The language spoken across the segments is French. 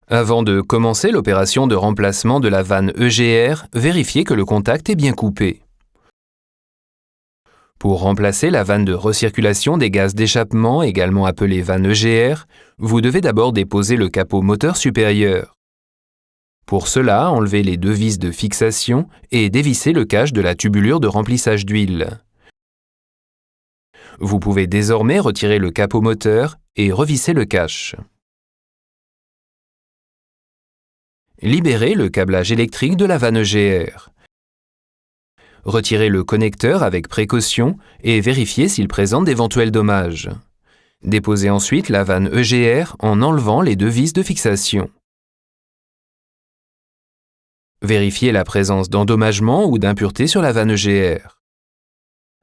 Avant de commencer l'opération de remplacement de la vanne EGR, vérifiez que le contact est bien coupé. Pour remplacer la vanne de recirculation des gaz d'échappement, également appelée vanne EGR, vous devez d'abord déposer le capot moteur supérieur. Pour cela, enlevez les deux vis de fixation et dévissez le cache de la tubulure de remplissage d'huile. Vous pouvez désormais retirer le capot moteur et revisser le cache. Libérez le câblage électrique de la vanne EGR. Retirez le connecteur avec précaution et vérifiez s'il présente d'éventuels dommages. Déposez ensuite la vanne EGR en enlevant les deux vis de fixation. Vérifiez la présence d'endommagement ou d'impuretés sur la vanne EGR.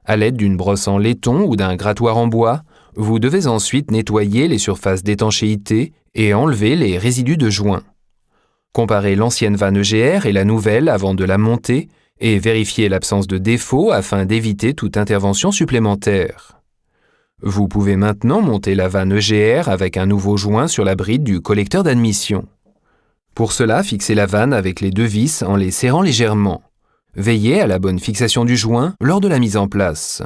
À l'aide d'une brosse en laiton ou d'un grattoir en bois, vous devez ensuite nettoyer les surfaces d'étanchéité et enlever les résidus de joint. Comparez l'ancienne vanne EGR et la nouvelle avant de la monter et vérifiez l'absence de défauts afin d'éviter toute intervention supplémentaire. Vous pouvez maintenant monter la vanne EGR avec un nouveau joint sur la bride du collecteur d'admission. Pour cela, fixez la vanne avec les deux vis en les serrant légèrement. Veillez à la bonne fixation du joint lors de la mise en place.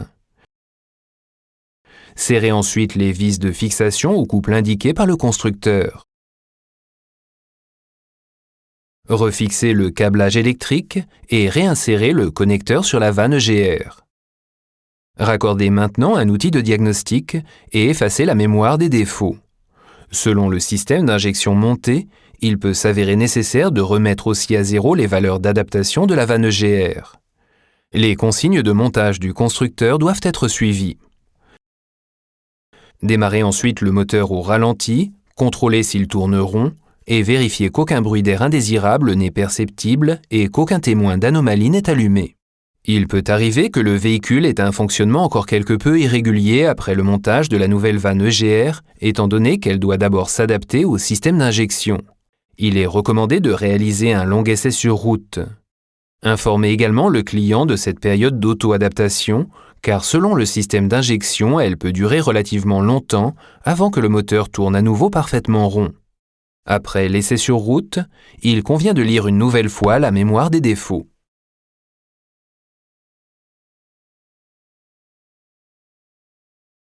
Serrez ensuite les vis de fixation au couple indiqué par le constructeur. Refixez le câblage électrique et réinsérez le connecteur sur la vanne EGR. Raccordez maintenant un outil de diagnostic et effacez la mémoire des défauts. Selon le système d'injection monté, il peut s'avérer nécessaire de remettre aussi à zéro les valeurs d'adaptation de la vanne EGR. Les consignes de montage du constructeur doivent être suivies. Démarrez ensuite le moteur au ralenti, contrôlez s'il tourne rond, et vérifiez qu'aucun bruit d'air indésirable n'est perceptible et qu'aucun témoin d'anomalie n'est allumé. Il peut arriver que le véhicule ait un fonctionnement encore quelque peu irrégulier après le montage de la nouvelle vanne EGR, étant donné qu'elle doit d'abord s'adapter au système d'injection. Il est recommandé de réaliser un long essai sur route. Informez également le client de cette période d'auto-adaptation, car selon le système d'injection, elle peut durer relativement longtemps avant que le moteur tourne à nouveau parfaitement rond. Après l'essai sur route, il convient de lire une nouvelle fois la mémoire des défauts.